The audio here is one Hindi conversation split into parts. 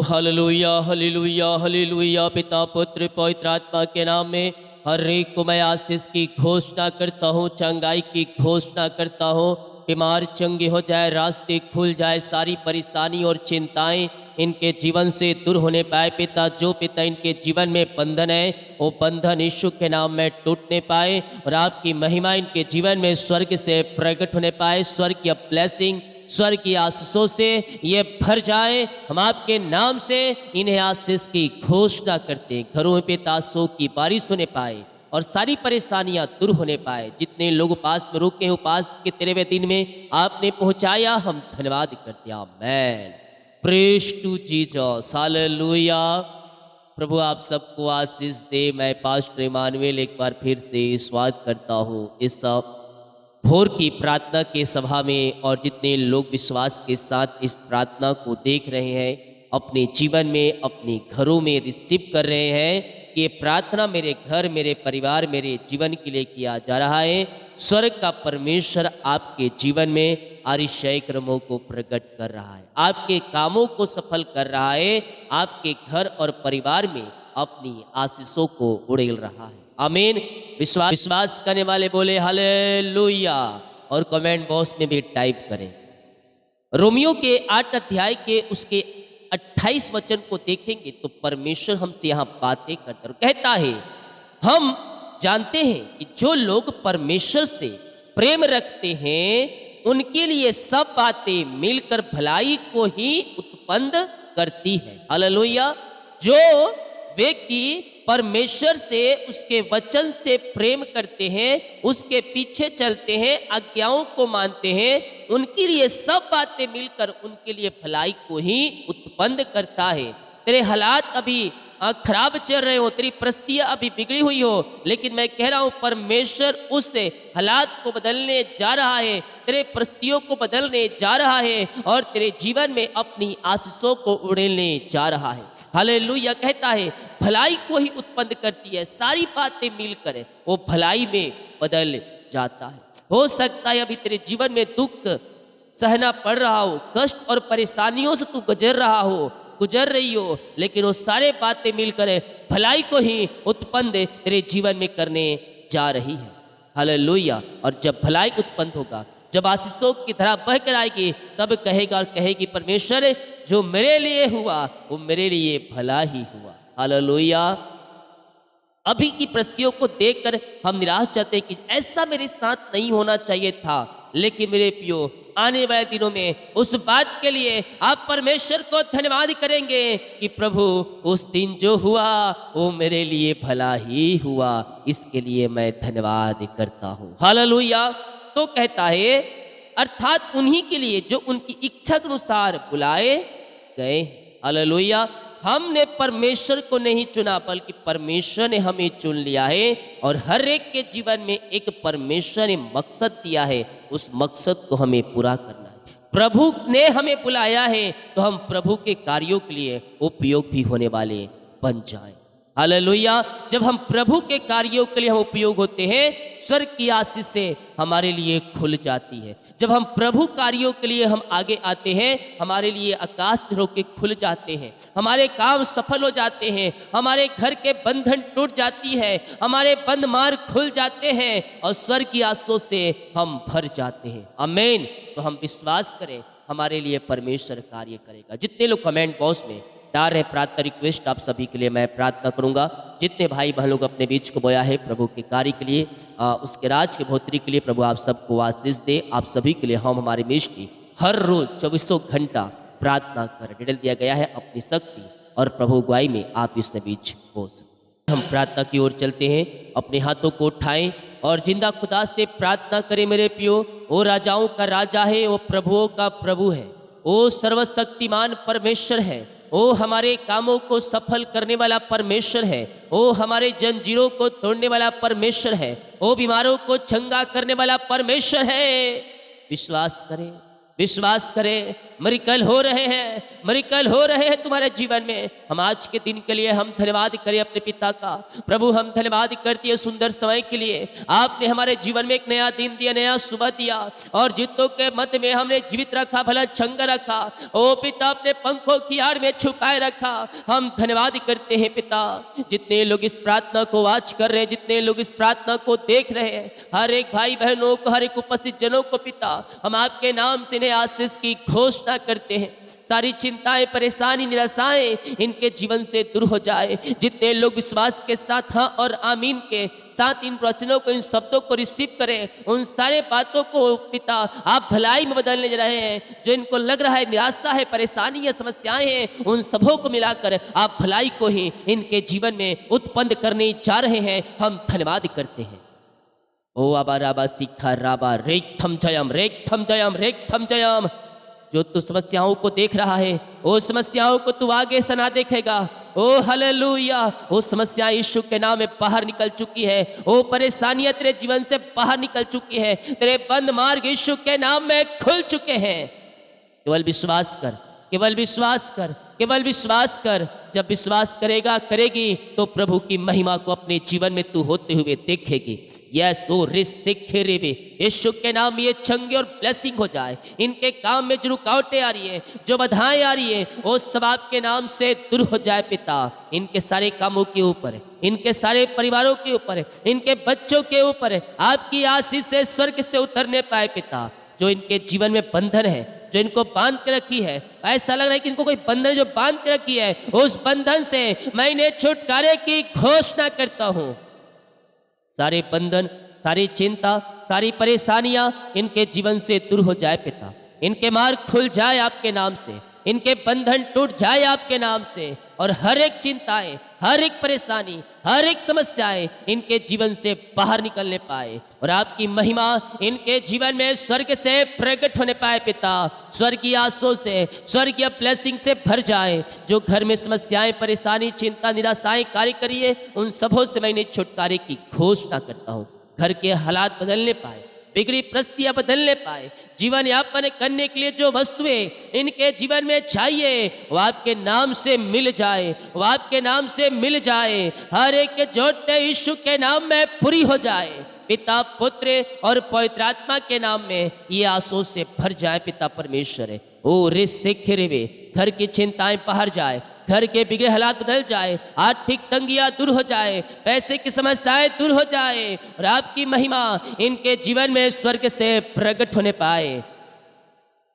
Hallelujah hallelujah hallelujah. पिता पुत्र पवित्र आत्मा के नाम में हर एक को मैं आशीष की घोषणा करता हूँ, चंगाई की घोषणा करता हूँ। बीमार चंगे हो जाए, रास्ते खुल जाए, सारी परेशानी और चिंताएं इनके जीवन से दूर होने पाए। पिता, जो पिता इनके जीवन में बंधन है वो बंधन यीशु के नाम में टूटने पाए और आपकी महिमा इनके जीवन में स्वर्ग से प्रकट होने पाए। स्वर्ग की ब्लेसिंग, स्वर्ग की आशीषों से ये भर जाए। हम आपके नाम से इन्हें आशीष की घोषणा करते हैं। घरों में पितासों की बारिश होने पाए और सारी परेशानियां दूर होने पाए। जितने लोग उपास में रुके हैं, उपास के 13वें दिन में आपने पहुंचाया, हम धन्यवाद करते हैं। Amen. Praise to Jesus, hallelujah. प्रभु आप सबको आशीष दे। मैं पास्टर इमानुएल एक बार फिर से स्वागत करता हूँ इस भोर की प्रार्थना के सभा में। और जितने लोग विश्वास के साथ इस प्रार्थना को देख रहे हैं, अपने जीवन में, अपने घरों में रिसीव कर रहे हैं कि ये प्रार्थना मेरे घर, मेरे परिवार, मेरे जीवन के लिए किया जा रहा है। स्वर्ग का परमेश्वर आपके जीवन में आरिशाई क्रमों को प्रकट कर रहा है, आपके कामों को सफल कर रहा है, आपके घर और परिवार में अपनी आशीषों को उड़ेल रहा है। आमीन। विश्वास करने वाले बोले हालेलुया और कमेंट बॉक्स में भी टाइप करें। रोमियो के 8 अध्याय के उसके 28 वचन को देखेंगे तो परमेश्वर हमसे यहाँ बातें करता है, कहता है हम जानते हैं कि जो लोग परमेश्वर से प्रेम रखते हैं उनके लिए सब बातें मिलकर भलाई को ही उत्पन्न करती है। हालेलुया। जो व्यक्ति परमेश्वर से, उसके वचन से प्रेम करते हैं, उसके पीछे चलते हैं, आज्ञाओं को मानते हैं, उनके लिए सब बातें मिलकर उनके लिए भलाई को ही उत्पन्न करता है। तेरे हालात अभी खराब चल रहे हो, तेरी परिस्थितियां अभी बिगड़ी हुई हो, लेकिन मैं कह रहा हूं परमेश्वर उस हालात को बदलने जा रहा है, तेरे परिस्थितियों को बदलने जा रहा है और तेरे जीवन में अपनी आशीषों को उड़ेलने जा रहा है। हालेलुया। कहता है भलाई को ही उत्पन्न करती है, सारी बातें मिलकर वो भलाई में बदल जाता है। हो सकता है अभी तेरे जीवन में दुख सहना पड़ रहा हो, कष्ट और परेशानियों से तू गुजर रही हो, लेकिन वो सारे बातें मिलकर भलाई को ही उत्पन्न तेरे जीवन में करने जा रही है। हालेलुया। और जब भलाई उत्पन्न होगा, जब आशीषों की धारा बहकर आएगी, तब कहेगा और कहेगी परमेश्वर जो मेरे लिए हुआ वो मेरे लिए भला ही हुआ। हालेलुया। अभी की परिस्थितियों को देखकर हम निराश चाहते हैं कि ऐसा मेरे साथ नहीं होना चाहिए था, लेकिन मेरे प्रियो आने वाले दिनों में उस बात के लिए आप परमेश्वर को धन्यवाद करेंगे कि प्रभु उस दिन जो हुआ वो मेरे लिए भला ही हुआ, इसके लिए मैं धन्यवाद करता हूँ। हालेलुया। तो कहता है अर्थात उन्हीं के लिए जो उनकी इच्छा के अनुसार बुलाए गए। हालेलुया। हमने परमेश्वर को नहीं चुना, बल्कि परमेश्वर ने हमें चुन लिया है और हर एक के जीवन में एक परमेश्वर ने मकसद दिया है, उस मकसद को हमें पूरा करना है। प्रभु ने हमें बुलाया है तो हम प्रभु के कार्यों के लिए उपयोग भी होने वाले बन जाएं। हालेलुया। जब हम प्रभु के कार्यों के लिए हम उपयोग होते हैं, स्वर्ग की आशीष से हमारे लिए खुल जाती है। जब हम प्रभु कार्यों के लिए हम आगे आते हैं, हमारे लिए आकाश के खुल जाते हैं, हमारे काम सफल हो जाते हैं, हमारे घर के बंधन टूट जाती है, हमारे बंद मार्ग खुल जाते हैं और स्वर्ग की आशीषों से हम भर जाते हैं। आमीन। तो हम विश्वास करें हमारे लिए परमेश्वर कार्य करेगा। जितने लोग कमेंट बॉक्स में डाल रहे प्रार्थना रिक्वेस्ट, आप सभी के लिए मैं प्रार्थना करूंगा। जितने भाई बहन लोग अपने बीच को बोया है प्रभु के कार्य के लिए, उसके राज के भोतरी के लिए, प्रभु आप सबको आशीष दे। आप सभी के लिए हम हमारे बीच की हर रोज 24 घंटा प्रार्थना कर डिटेल दिया गया है। अपनी शक्ति और प्रभु गुआई में आप इस बीच हो सकते। हम प्रार्थना की ओर चलते हैं। अपने हाथों को उठाएं और जिंदा खुदा से प्रार्थना करें। मेरे प्रियो, वो राजाओं का राजा है, वो प्रभुओं का प्रभु है, वो सर्वशक्तिमान परमेश्वर है, वो हमारे कामों को सफल करने वाला परमेश्वर है, वो हमारे जंजीरों को तोड़ने वाला परमेश्वर है, वो बीमारों को चंगा करने वाला परमेश्वर है। विश्वास करें, विश्वास करें, मिरेकल हो रहे हैं, मिरेकल हो रहे हैं तुम्हारे जीवन में। हम आज के दिन के लिए हम धन्यवाद करें अपने पिता का। प्रभु हम धन्यवाद करते हैं सुंदर समय के लिए। आपने हमारे जीवन में एक नया दिन दिया, नया सुबह दिया, और जितों के मध्य में हमने जीवित रखा, भला चंगा रखा। ओ पिता, अपने पंखों की आड़ में छुपाए रखा। हम धन्यवाद करते हैं पिता। जितने लोग इस प्रार्थना को वाच कर रहे हैं, जितने लोग इस प्रार्थना को देख रहे हैं, हर एक भाई बहनों को, हर एक उपस्थित जनों को पिता, हम आपके नाम से इन्हें आशीष की घोषणा करते हैं। सारी चिंताएं, परेशानी, निराशाएं इनके जीवन से दूर हो जाए। जितने लोग विश्वास के साथ हाँ और आमीन के साथ इन वचनों को, इन शब्दों को रिसीव करें, उन सारे बातों को पिता आप भलाई में बदलने जा रहे हैं। जो इनको लग रहा है निराशा है, परेशानी है, समस्याएं हैं, उन सबों को मिलाकर आप भलाई को ही इनके जीवन में उत्पन्न करने जा रहे हैं। हम धन्यवाद करते हैं। ओ आबा राबा सीखा राबा रेक थम जयम, रेक थम जयम, रेक थम जयम। जो तू समस्याओं को देख रहा है, वो समस्याओं को तू आगे से ना देखेगा। ओ हालेलुया, वो समस्या यीशु के नाम में बाहर निकल चुकी है। वो परेशानियां तेरे जीवन से बाहर निकल चुकी है। तेरे बंद मार्ग यीशु के नाम में खुल चुके हैं। केवल विश्वास कर, केवल विश्वास कर, केवल विश्वास कर। जब विश्वास करेगा, करेगी, तो प्रभु की महिमा को अपने जीवन में तू होते हुए देखेगी। यस, ओ रिसिखेरेबे, यीशु के नाम में ये चंगे और ब्लेसिंग हो जाए। इनके काम में जो रुकावटें आ रही है, जो बाधाएं आ रही है, वो सब आपके नाम से दूर हो जाए पिता। इनके सारे कामों के ऊपर, इनके सारे परिवारों के ऊपर, इनके बच्चों के ऊपर आपकी आशीष से स्वर्ग से उतरने पाए पिता। जो इनके जीवन में बंधन है, जो इनको बांध के रखी है, ऐसा लग रहा है कि इनको कोई बंधन जो बांध के रखी है, उस बंधन से मैं इन्हें छुटकारे की घोषणा करता हूं। सारे बंधन, सारी चिंता, सारी परेशानियां इनके जीवन से दूर हो जाए पिता। इनके मार्ग खुल जाए आपके नाम से, इनके बंधन टूट जाए आपके नाम से, और हर एक चिंताएं, हर एक परेशानी, हर एक समस्याएं इनके जीवन से बाहर निकलने पाए, और आपकी महिमा इनके जीवन में स्वर्ग से प्रकट होने पाए पिता। स्वर्गीय आशीषों से, स्वर्गीय ब्लेसिंग से भर जाए। जो घर में समस्याएं, परेशानी, चिंता, निराशाएं कार्य करिए, उन सबों से मैं इन्हें छुटकारे की घोषणा करता हूँ। घर के हालात बदलने पाए, बिगड़ी परिस्थितियां बदलने पाए। जीवन यापन करने के लिए जो वस्तुएं इनके जीवन में चाहिए, वो आपके नाम से मिल जाए, वो आपके नाम से मिल जाए। हर एक के जोड़ते यीशु के नाम में पूरी हो जाए। पिता, पुत्र और पवित्र आत्मा के नाम में ये आशीष से भर जाए पिता परमेश्वर। ओ रे सिखेरेबे, घर की चिंताएं बाहर जाए, घर के बिगड़े हालात बदल जाए, आर्थिक तंगियां दूर हो जाए, पैसे की समस्याएं दूर हो जाए, और आपकी महिमा इनके जीवन में स्वर्ग से प्रकट होने पाए।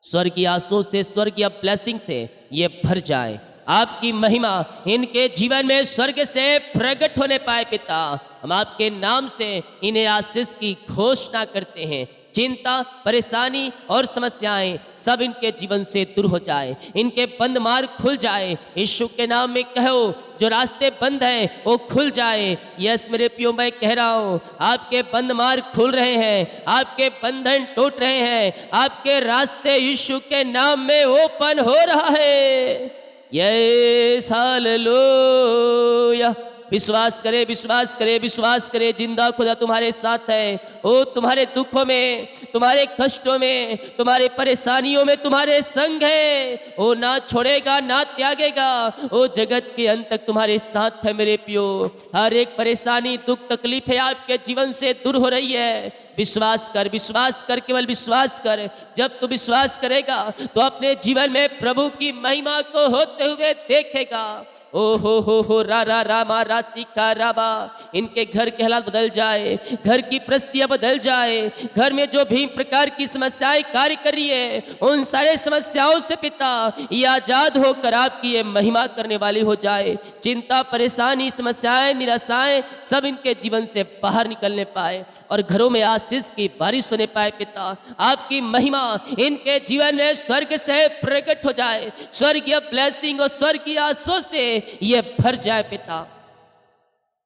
स्वर्गीय आशीष से, स्वर्गीय ब्लेसिंग से ये भर जाए। आपकी महिमा इनके जीवन में स्वर्ग से प्रकट होने पाए पिता। हम आपके नाम से इन्हें आशीष की घोषणा करते हैं। चिंता, परेशानी और समस्याएं सब इनके जीवन से दूर हो जाए, इनके बंद मार्ग खुल जाए। यीशु के नाम में कहो, जो रास्ते बंद हैं वो खुल जाए। यस मेरे प्रियो, मैं कह रहा हूँ, आपके बंद मार्ग खुल रहे हैं, आपके बंधन टूट रहे हैं, आपके रास्ते यीशु के नाम में ओपन हो रहा है। Yes hallelujah. विश्वास करे, विश्वास करे, विश्वास करे। जिंदा खुदा तुम्हारे साथ है। ओ तुम्हारे दुखों में, तुम्हारे कष्टों में, तुम्हारे परेशानियों में तुम्हारे संग है। ओ ना छोड़ेगा, ना त्यागेगा। ओ जगत के अंत तक तुम्हारे साथ है मेरे प्रियो। हर एक परेशानी, दुख, तकलीफ है आपके जीवन से दूर हो रही है। विश्वास कर, विश्वास कर, केवल विश्वास कर। जब तू विश्वास करेगा तो अपने जीवन में प्रभु की महिमा को होते हुए देखेगा। ओ हो रा रा रामा राशि का राबा। इनके घर के हालात बदल जाए, घर की परिस्थितियां बदल जाए। घर में जो भी प्रकार की समस्याएं कार्य कर रही है, उन सारे समस्याओं से पिता ये आजाद होकर आपकी ये महिमा करने वाली हो जाए। चिंता, परेशानी, समस्याएं, निराशाएं सब इनके जीवन से बाहर निकलने पाए, और घरों में आशीष की बारिश होने पाए पिता। आपकी महिमा इनके जीवन में स्वर्ग से प्रकट हो जाए। स्वर्गीय ब्लेसिंग और स्वर्गीय आशीष से ये भर जाए पिता।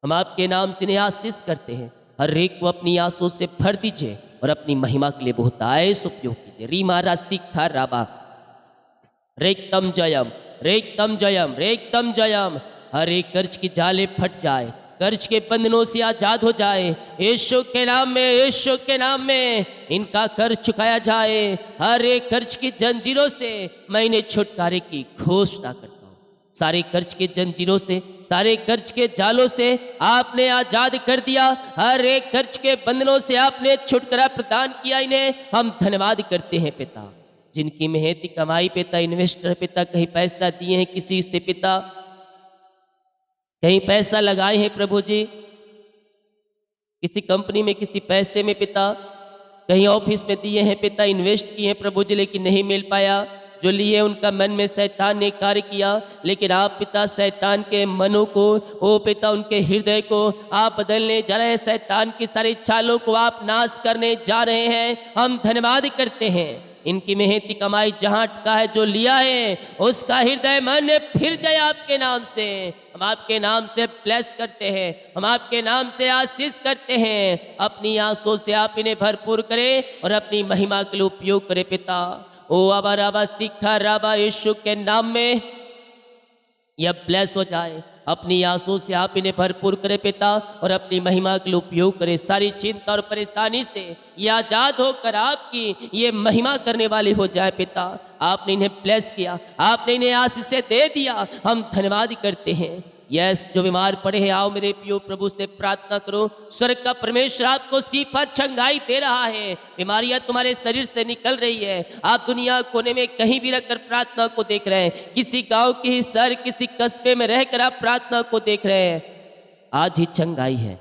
हम आपके नाम से इन्हें आशीष करते हैं। हर एक को अपनी आशीष से भर दीजिए, और अपनी महिमा के लिए बहुत आयस उपयोग कीजिए। रीमा राशि खा राबा रेकतम जयम, रेकतम जयम, रेकतम जयम। हर एक कर्ज की जाले फट जाए, कर्ज के बंधनों से आजाद हो जाए। यीशु के नाम में, यीशु के नाम में इनका कर्ज चुकाया जाए। हर एक कर्ज की जंजीरों से मैं इन्हें छुटकारे की घोषणा करता हूँ। सारे कर्ज के जंजीरों से, सारे कर्ज के जालों से आपने आजाद कर दिया। हर एक कर्ज के बंधनों से आपने छुटकारा प्रदान किया। इन्हें हम धन्यवाद करते हैं पिता, जिनकी मेहनती कमाई पिता, इन्वेस्टर पिता, कहीं पैसा दिए हैं किसी से पिता, कहीं पैसा लगाए हैं प्रभु जी, किसी कंपनी में, किसी पैसे में पिता, कहीं ऑफिस में दिए हैं पिता, इन्वेस्ट किए हैं प्रभु जी, लेकिन नहीं मिल पाया। जो लिए उनका मन में शैतान ने कार्य किया, लेकिन आप पिता शैतान के मनों को, ओ पिता उनके हृदय को आप बदलने जा रहे हैं। शैतान की सारी चालों को आप नाश करने जा रहे हैं। हम धन्यवाद करते हैं। इनकी मेहनती कमाई जहाँ अटका है, जो लिया है, उसका हृदय मन फिर जाए आपके नाम से। हम आपके नाम से ब्लेस करते हैं, हम आपके नाम से आशीष करते हैं। अपनी आंसुओं से आप इन्हें भरपूर करें और अपनी महिमा के लिए उपयोग करें पिता। ओ अबा राबा सिखा राबा, यीशु के नाम में यह ब्लेस हो जाए। अपनी आंसुओं से आप इन्हें भरपूर करें पिता और अपनी महिमा के लिए उपयोग करें। सारी चिंता और परेशानी से ये आजाद होकर आपकी ये महिमा करने वाली हो जाए पिता। आपने इन्हें ब्लेस किया, आपने इन्हें आशीष दे दिया, हम धन्यवाद करते हैं। यस, जो बीमार पड़े हैं, आओ मेरे प्रियो प्रभु से प्रार्थना करो। स्वर्ग का परमेश्वर आपको शिफा चंगाई दे रहा है। बीमारियां तुम्हारे शरीर से निकल रही है। आप दुनिया कोने में कहीं भी रहकर प्रार्थना को देख रहे हैं, किसी गांव के ही शहर, किसी कस्बे में रहकर आप प्रार्थना को देख रहे हैं। आज ही चंगाई है,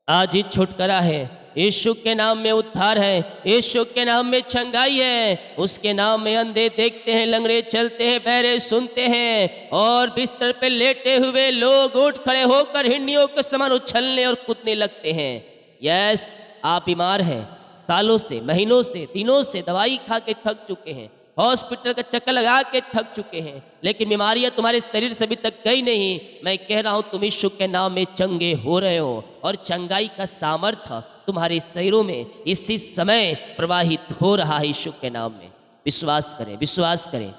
आज ही छुटकारा है। यीशु के नाम में उद्धार है, यीशु के नाम में चंगाई है। उसके नाम में अंधे देखते हैं, लंगड़े चलते हैं, बहरे सुनते हैं, और बिस्तर पे लेटे हुए लोग उठ खड़े होकर हिंडियों के समान उछलने और कूदने लगते हैं। यस, आप बीमार हैं, सालों से, महीनों से, दिनों से दवाई खा के थक चुके हैं, हॉस्पिटल का चक्कर लगा के थक चुके हैं, लेकिन बीमारियां तुम्हारे शरीर से अभी तक गई नहीं। मैं कह रहा हूं तुम यीशु के नाम में चंगे हो रहे हो, और चंगाई का सामर्थ्य तुम्हारे शरीरों में इसी समय प्रवाहित हो रहा है यीशु के नाम में। विश्वास करें, विश्वास करें।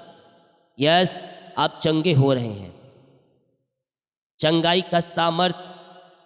यस, आप चंगे हो रहे हैं। चंगाई का सामर्थ्य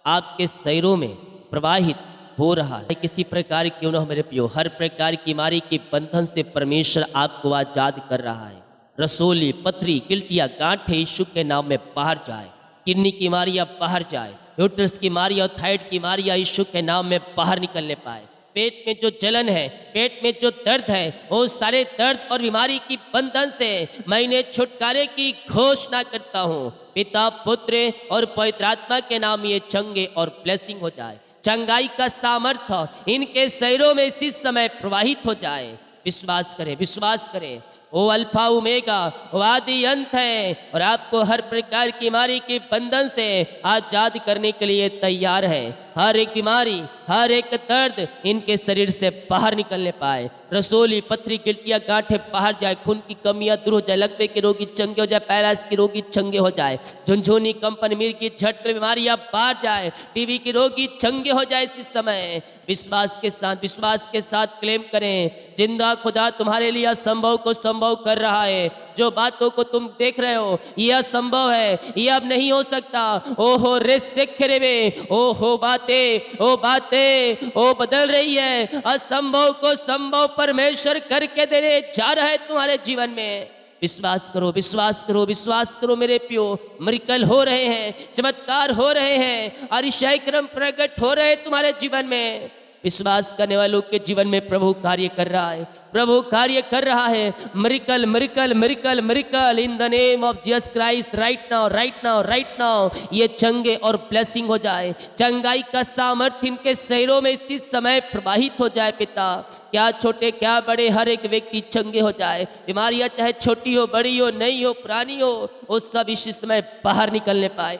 आपके शरीरों में प्रवाहित हो रहा है। किसी प्रकार की उन्होंने मेरे प्रियो, हर प्रकार की बीमारी के बंधन से परमेश्वर आपको आजाद कर रहा है। रसोली, पथरी, गिल्टियाँ, गांठें यीशु के नाम में बाहर जाए। किडनी की बीमारियाँ बाहर जाए। यूट्रस की बीमारियाँ और थायराइड की बीमारियाँ यीशु के नाम में बाहर निकलने पाए। पेट में जो जलन है, पेट में जो दर्द है, वो सारे दर्द और बीमारी की बंधन से मैं इन्हें छुटकारे की घोषणा करता हूँ। पिता, पुत्र और पवित्र आत्मा के नाम ये चंगे और ब्लेसिंग हो जाए। चंगाई का सामर्थ्य इनके शरीरों में इसी समय प्रवाहित हो जाए। विश्वास करें, विश्वास करें। वो अल्फा ओमेगा, वो आदि अंत है, और आपको हर प्रकार की बीमारी के बंधन से आजाद करने के लिए तैयार है। हर एक बीमारी, हर एक दर्द इनके शरीर से बाहर निकलने पाए। रसोली, पथरी, गिल्टियाँ, गांठें बाहर जाए। खून की कमियां दूर हो जाए। लकवे के रोगी चंगे हो जाए। पैरालाइसिस के रोगी चंगे हो जाए। झुनझुनी, कंपन, मिर्गी, झटपट बीमारियां बाहर जाए। टीबी के रोगी चंगे हो जाए इस समय। विश्वास के साथ, विश्वास के साथ क्लेम करें। जिंदा खुदा तुम्हारे लिए असंभव को संभव कर रहा है। जो बातों को तुम देख रहे हो यह असंभव है, यह अब नहीं हो सकता। ओहो रे सेखरे में, ओहो बातें, ओ बातें, ओ बदल रही है। असंभव को संभव परमेश्वर करके देने जा रहा है तुम्हारे जीवन में। विश्वास करो, विश्वास करो, विश्वास करो मेरे प्रियो। मिरेकल हो रहे हैं, चमत्कार हो रहे हैं, अतिशय क्रम प्रकट हो रहे हैं तुम्हारे जीवन में। विश्वास करने वालों के जीवन में प्रभु कार्य कर रहा है, प्रभु कार्य कर रहा है। Miracle, miracle, miracle, miracle in the name of Jesus Christ, right now, right now, right now. ये चंगे और ब्लेसिंग हो जाए। चंगाई का सामर्थ्य इनके शरीरों में इसी समय प्रवाहित हो जाए पिता। क्या छोटे, क्या बड़े, हर एक व्यक्ति चंगे हो जाए। बीमारियां चाहे छोटी हो, बड़ी हो, नई हो, पुरानी हो, वो सब इसी समय बाहर निकलने पाए।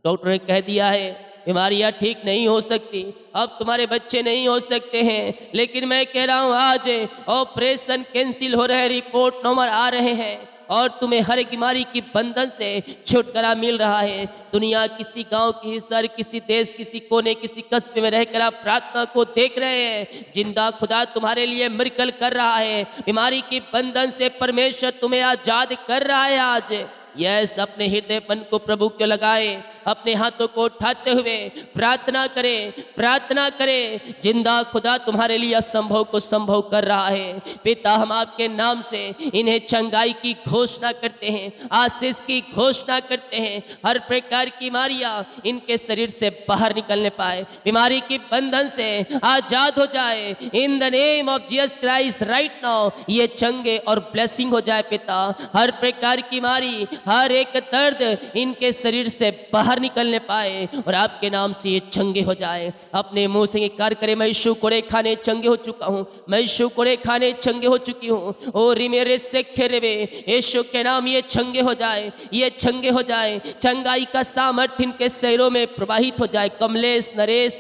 डॉक्टर ने कह दिया है बीमारियां ठीक नहीं हो सकती, अब तुम्हारे बच्चे नहीं हो सकते हैं, लेकिन मैं कह रहा हूं आज ऑपरेशन कैंसिल हो रहे हैं, रिपोर्ट नंबर आ रहे हैं, और तुम्हें हर एक बीमारी की बंधन से छुटकारा मिल रहा है। दुनिया किसी गांव, किसी शहर, किसी देश, किसी कोने, किसी कस्बे में रहकर आप प्रार्थना को देख रहे हैं। जिंदा खुदा तुम्हारे लिए मिरेकल कर रहा है। बीमारी की बंधन से परमेश्वर तुम्हें आजाद कर रहा है आज। यस, अपने हृदयपन को प्रभु को लगाए, अपने हाथों को उठाते हुए प्रार्थना करें, प्रार्थना करें। जिंदा खुदा तुम्हारे लिए असंभव को संभव कर रहा है। पिता, हम आपके नाम से इन्हें चंगाई की घोषणा करते हैं, आशीष की घोषणा करते हैं। हर प्रकार की बीमारियां इनके शरीर से बाहर निकलने पाए, बीमारी की बंधन से आजाद हो जाए। In the name of Jesus Christ right now ये चंगे और ब्लेसिंग हो जाए पिता। हर प्रकार की बीमारी, हर एक दर्द इनके शरीर से बाहर निकलने पाए और आपके नाम से ये चंगे हो जाए। अपने मुंह से इनकार करें, मैं यीशु कोड़े खाने चंगे हो चुका हूँ, मैं यीशु कोड़े खाने चंगे हो चुकी हूँ। ओ रिमेरे से खेरेवे, यीशु के नाम ये चंगे हो जाए, ये चंगे हो जाए। चंगाई का सामर्थ्य इनके शरीरों में प्रवाहित हो जाए। कमलेश, नरेश,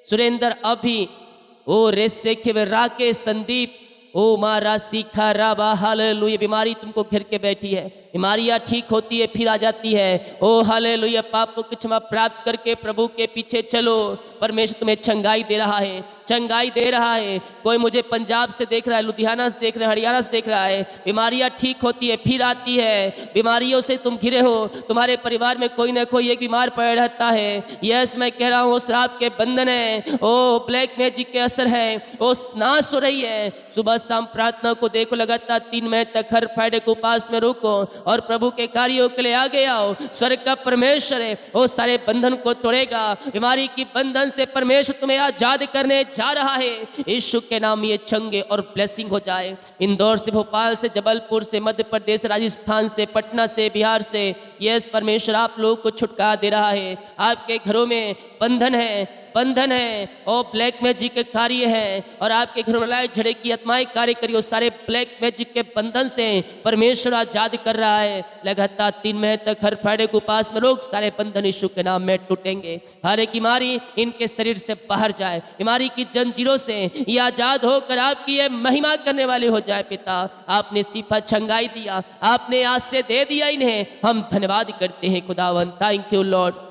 सुरेंद्र, अभी, ओ रेसे खेवे, राकेश, संदीप, ओ मारा सीखा राबा, हालेलुया। बीमारी तुमको घेर के बैठी है, बीमारियां ठीक होती है फिर आ जाती है। ओ हालेलुया। पापों की क्षमा प्राप्त करके प्रभु के पीछे चलो, परमेश्वर तुम्हें चंगाई दे रहा है, चंगाई दे रहा है। कोई मुझे पंजाब से देख रहा है, लुधियाना से देख रहा है, हरियाणा से देख रहा है। बीमारियां ठीक होती है फिर आती है। बीमारियों से तुम घिरे हो, तुम्हारे परिवार में कोई ना कोई एक बीमार पड़ रहता है। यस, मैं कह रहा हूँ श्राप के बंधन है, ओ ब्लैक मैजिक के असर है, वो नाश हो रही है। सुबह शाम प्रार्थना को देखो, लगातार 3 महीने तक हर फ्राइडे को उपास में रुको और प्रभु के कार्यों के लिए आगे आओ। स्वर्ग का परमेश्वर है, वो सारे बंधन को तोड़ेगा। बीमारी की बंधन से परमेश्वर तुम्हें आजाद करने जा रहा है। यीशु के नाम ये चंगे और ब्लेसिंग हो जाए। इंदौर से, भोपाल से, जबलपुर से, मध्य प्रदेश, राजस्थान से, पटना से, बिहार से, यस परमेश्वर आप लोगों को छुटकारा दे रहा है। आपके घरों में बंधन है, बंधन है और ब्लैक मैजिक के कार्य है और आपके घर में लाए झड़े की आत्माएं कार्य करिए। सारे ब्लैक मैजिक के बंधन से परमेश्वर आजाद कर रहा है। लगातार 3 महीने तक हर फ्राइडे को पास में लोग सारे बंधन यीशु के नाम में टूटेंगे। हर एक बीमारी इनके शरीर से बाहर जाए, बीमारी की जंजीरों से ये आजाद होकर आपकी ये महिमा करने वाले हो जाए। पिता, आपने सिफा चंगाई दिया, आपने आज से दे दिया इन्हें, हम धन्यवाद करते हैं खुदावन। Thank you Lord.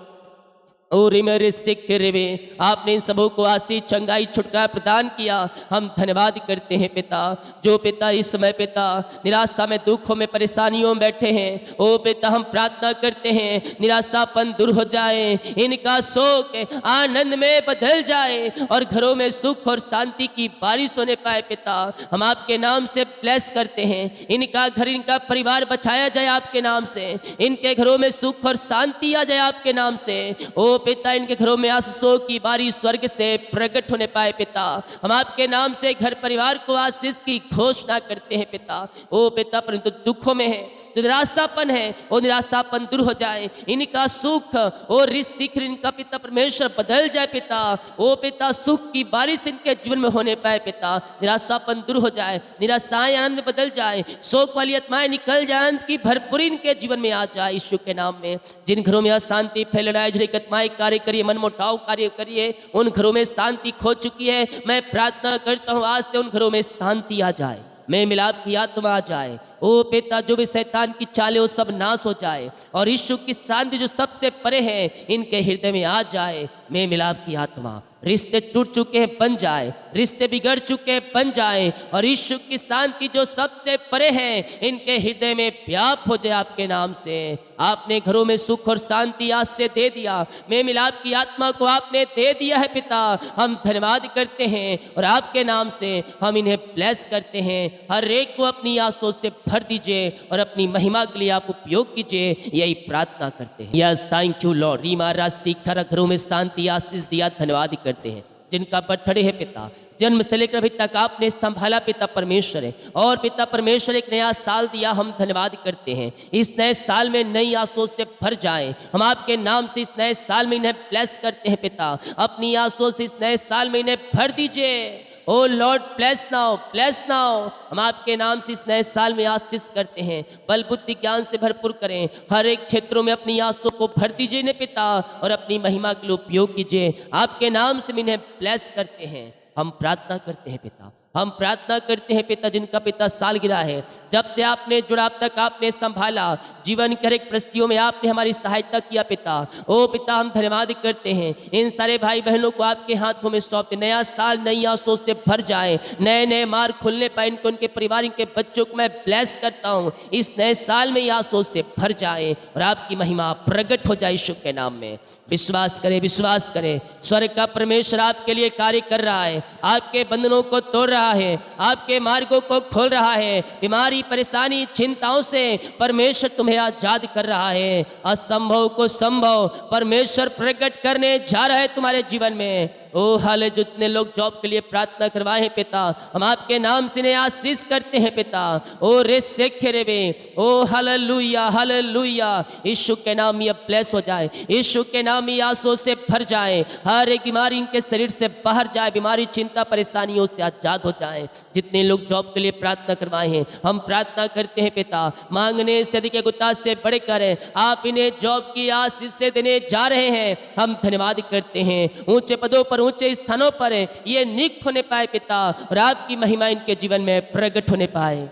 और मेरे सिख रेवे, आपने इन सबों को आशीष, चंगाई, छुटकारा प्रदान किया, हम धन्यवाद करते हैं पिता। जो पिता इस समय पिता निराशा में, दुखों में, परेशानियों में बैठे हैं, ओ पिता हम प्रार्थना करते हैं निराशापन दूर हो जाए, इनका शोक आनंद में बदल जाए और घरों में सुख और शांति की बारिश होने पाए। पिता, हम आपके नाम से ब्लेस करते हैं, इनका घर, इनका परिवार बचाया जाए आपके नाम से, इनके घरों में सुख और शांति आ जाए आपके नाम से। ओ पिता, इनके घरों में आशीषों की बारिश स्वर्ग से प्रकट होने पाए। पिता, हम आपके नाम से घर परिवार को आशीष की घोषणा करते हैं। पिता, ओ पिता, परंतु दुखों में है, निराशापन है, वो निराशापन दूर हो जाए, इनका सुख और शिखर इनका पिता परमेश्वर बदल जाए। पिता, ओ पिता, सुख की बारिश इनके जीवन में होने पाए। पिता, निराशापन दूर हो जाए, निराशाएं आनंद में बदल जाए, शोक वाली आत्माएं निकल जाए, आनंद की भरपूरी इनके जीवन में आ जाए यीशु के नाम में। जिन घरों में अशांति फैल रहा है, झड़ी आत्माएं कार्य करिए, मनमुटाव कार्य करिए, उन घरों में शांति खो चुकी है। मैं प्रार्थना करता हूं आज से उन घरों में शांति आ जाए, मैं मिलाप की आत्मा आ जाए। ओ पिता, जो भी शैतान की चालें वो सब नाश हो जाए और यीशु की शांति जो सबसे परे है इनके हृदय में आ जाए। मैं मिलाप की आत्मा, रिश्ते टूट चुके हैं बन जाए, रिश्ते बिगड़ चुके हैं बन जाए और यीशु की शांति जो सबसे परे है इनके हृदय में व्याप हो जाए आपके नाम से। आपने घरों में सुख और शांति आज से दे दिया, मैं मिलाप की आत्मा को आपने दे दिया है। पिता, हम धन्यवाद करते हैं और आपके नाम से हम इन्हें ब्लेस करते हैं। हर एक को अपनी आंसू से भर दीजिए और अपनी महिमा के लिए आप उपयोग कीजिए, यही प्रार्थना करते हैं। Yes, thank you Lord. Reema राशि खर घरों में शांति आशीष दिया, धन्यवाद करते हैं। जिनका बर्थडे है पिता, जन्म से लेकर अभी तक आपने संभाला पिता परमेश्वर है, और पिता परमेश्वर एक नया साल दिया, हम धन्यवाद करते हैं। इस नए साल में नई आशों से भर जाएं, हम आपके नाम से इस नए साल में इन्हें ब्लेस करते हैं। पिता, अपनी आशों से इस नए साल में इन्हें भर दीजिए। O Lord, bless now, bless now. हम आपके नाम से इस नए साल में आशीष करते हैं, बल बुद्धि ज्ञान से भरपूर करें, हर एक क्षेत्रों में अपनी आशों को भर दीजिए इन्हें पिता, और अपनी महिमा के लिए उपयोग कीजिए। आपके नाम से इन्हें ब्लेस करते हैं, हम प्रार्थना करते हैं पिता। हम प्रार्थना करते हैं पिता, जिनका पिता सालगिरह है, जब से आपने जुड़ा अब तक आपने संभाला, जीवन के हर एक परिस्थितियों में आपने हमारी सहायता किया पिता। ओ पिता, हम धन्यवाद करते हैं, इन सारे भाई बहनों को आपके हाथों में सौंपते, नया साल नई आशों से भर जाए, नए नए मार्ग खुलने पाए, इनको उनके परिवार के बच्चों को मैं ब्लेस करता हूँ, इस नए साल में ये आशों से भर जाए और आपकी महिमा प्रकट हो जाए यीशु के नाम में। विश्वास करें, विश्वास करें, स्वर्ग का परमेश्वर आपके लिए कार्य कर रहा है, आपके बंधनों को तोड़ रहा है, आपके मार्गों को खोल रहा है, बीमारी परेशानी चिंताओं से परमेश्वर तुम्हें आजाद कर रहा है, असंभव को संभव परमेश्वर प्रकट करने जा रहा है तुम्हारे जीवन में। ओ हाले, जितने लोग जॉब के लिए प्रार्थना करवाए हैं पिता, हम आपके नाम से इन्हें आशीष करते हैं पिता। ओ रे सेखेरेवे, ओ हालेलुया हालेलुया, यीशु के नाम ये ब्लेस हो जाए, यीशु के नाम ये आंसू से भर जाए, हर एक बीमारी इनके शरीर से बाहर जाए, बीमारी चिंता परेशानियों से आजाद हो जाए। जितने लोग जॉब के लिए प्रार्थना करवाए हैं, हम प्रार्थना करते हैं पिता, मांगने से अधिक गुत्ता से बढ़कर आप इन्हें जॉब की आशीष से देने जा रहे हैं। हम धन्यवाद करते हैं, ऊंचे पदों पर ऊंचे स्थानों पर ये नियुक्त होने पाए पिता, और आपकी महिमा इनके जीवन में प्रकट होने पाए।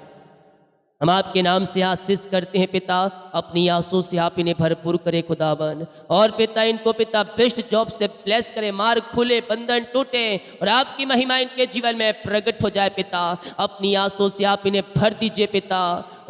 हम आपके नाम से आशीष करते हैं पिता, अपनी आंसू से आप इन्हें भरपूर करें खुदावन, और पिता इनको पिता बेस्ट जॉब से ब्लेस करें, मार्ग खुले, बंधन टूटे और आपकी महिमा इनके जीवन में प्रकट हो जाए पिता। अपनी आंसू से आप इन्हें भर दीजिए पिता।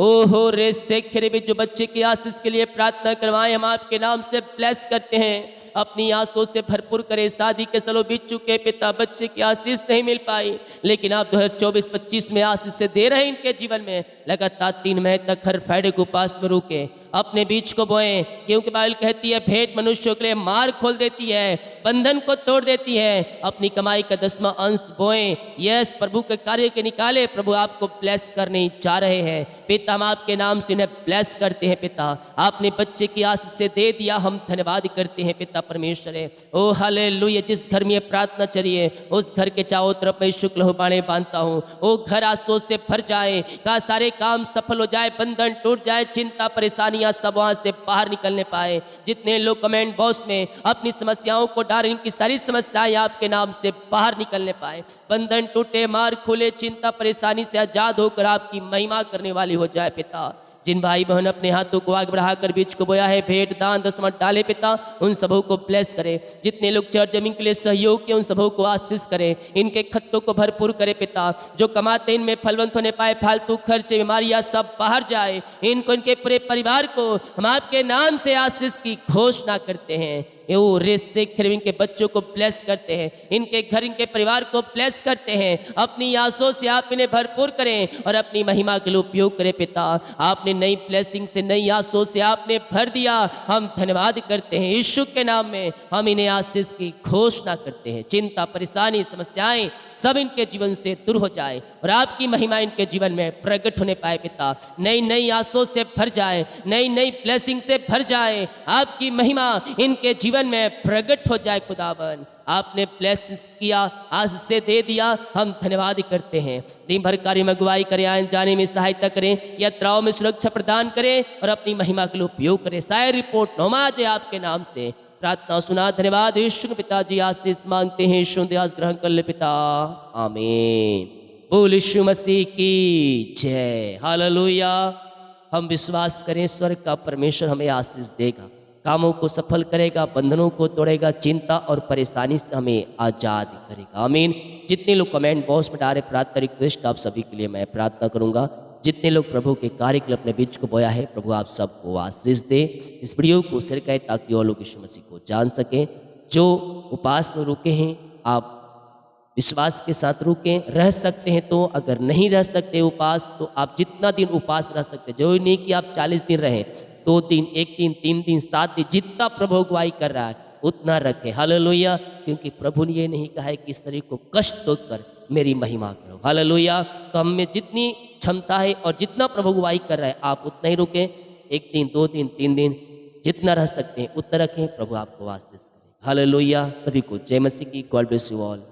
ओहो रे सेखरे भी जो बच्चे की आशीष के लिए प्रार्थना करवाएं, हम आपके नाम से ब्लेस करते हैं, अपनी आंसू से भरपूर करें। शादी के सालों बीत चुके पिता, बच्चे की आशीष नहीं मिल पाई, लेकिन आप 2024-25 में आशीष से दे रहे हैं इनके जीवन में। लगातार 3 महीने तक हर फ्राइडे को उपास में रुके, अपने बीच को बोएं, क्योंकि बाइबल कहती है भेंट मनुष्यों के लिए मार्ग खोल देती है, बंधन को तोड़ देती है। अपनी कमाई का 10वां अंश बोएं, यस प्रभु के कार्य के निकाले, प्रभु आपको ब्लेस करने जा रहे हैं पिता। हम आपके नाम से इन्हें ब्लेस करते हैं पिता, आपने बच्चे की आशीष से दे दिया, हम धन्यवाद करते हैं पिता परमेश्वर है। ओ हालेलुया, जिस घर में ये प्रार्थना चलिए उस घर के चारों तरफ मैं शुक्ल हो बाणे बांधता हूँ, वो घर आंसू से भर जाए, का सारे काम सफल हो जाए, बंधन टूट जाए, चिंता परेशानियां सब वहां से बाहर निकलने पाए। जितने लोग कमेंट बॉक्स में अपनी समस्याओं को डाल, इनकी सारी समस्याएं आपके नाम से बाहर निकलने पाए, बंधन टूटे, मार्ग खुले, चिंता परेशानी से आजाद होकर आपकी महिमा करने वाली हो जाए पिता। जिन भाई बहन अपने हाथों को आगे बढ़ाकर बीज को बोया है, भेंट दान 10वां डाले पिता, उन सबों को ब्लेस करे। जितने लोग चर्च जमीन के लिए सहयोग किए, उन सबों को आशीष करे, इनके खत्तों को भरपूर करे पिता। जो कमाते इनमें फलवंत होने पाए, फालतू खर्चे बीमारियां सब बाहर जाए, इनको इनके पूरे परिवार को हम आपके नाम से आशीष की घोषणा करते हैं। वो रेस से इनके बच्चों को ब्लेस करते हैं, इनके घर इनके परिवार को ब्लेस करते हैं। अपनी आंसू से आप इन्हें भरपूर करें और अपनी महिमा के लिए उपयोग करें पिता। आपने नई ब्लेसिंग से, नई आंसू से आपने भर दिया, हम धन्यवाद करते हैं। यीशु के नाम में हम इन्हें आशीष की घोषणा करते हैं। चिंता परेशानी समस्याएं सब इनके जीवन से दूर हो जाए और आपकी महिमा इनके जीवन में प्रकट होने पाए पिता। नई नई आशों से भर जाए, नई नई ब्लेसिंग से भर जाए, आपकी महिमा इनके जीवन में प्रकट हो जाए खुदावन। आपने ब्लेस किया, आज से दे दिया, हम धन्यवाद करते हैं। दिन भर कार्य में अगुवाई करें, आने जाने में सहायता करें, यात्राओं में सुरक्षा प्रदान करें और अपनी महिमा के लिए उपयोग करें। सारी रिपोर्ट नमाज है आपके नाम से प्रार्थना सुना, धन्यवाद। यीशु पिताजी आशीष मांगते हैं, यीशु दयास ग्रहण कर ले पिता, आमीन। बोल यीशु मसीह की जय, हालेलुया। हम विश्वास करें स्वर्ग का परमेश्वर हमें आशीष देगा, कामों को सफल करेगा, बंधनों को तोड़ेगा, चिंता और परेशानी से हमें आजाद करेगा, आमीन। जितने लोग कमेंट बॉक्स में डाले प्रार्थना रिक्वेस्ट, आप सभी के लिए मैं प्रार्थना करूंगा। जितने लोग प्रभु के कार्य के लिए अपने बीच को बोया है, प्रभु आप सबको आशीष दे। इस वीडियो को शेयर करें ताकि और लोग यीशु मसीह को जान सकें। जो उपास में रुके हैं, आप विश्वास के साथ रुकें, रह सकते हैं तो, अगर नहीं रह सकते उपास तो आप जितना दिन उपास रह सकते, जो नहीं कि आप 40 दिन रहें, 2 दिन, 1 दिन, 3 दिन, 7 दिन, जितना प्रभु अगुवाई कर रहा है उतना रखें, हालेलुया। क्योंकि प्रभु ने ये नहीं कहा है कि शरीर को कष्ट देकर मेरी महिमा करो, हालेलुया। तो हम में जितनी क्षमता है और जितना प्रभु अगुवाई कर रहा है आप उतना ही रुकें, 1 दिन, 2 दिन, 3 दिन, जितना रह सकते हैं उतना रखें। प्रभु आपको आशीष करें, हालेलुया। सभी को जय मसीह की, गॉड ब्लेस यू ऑल।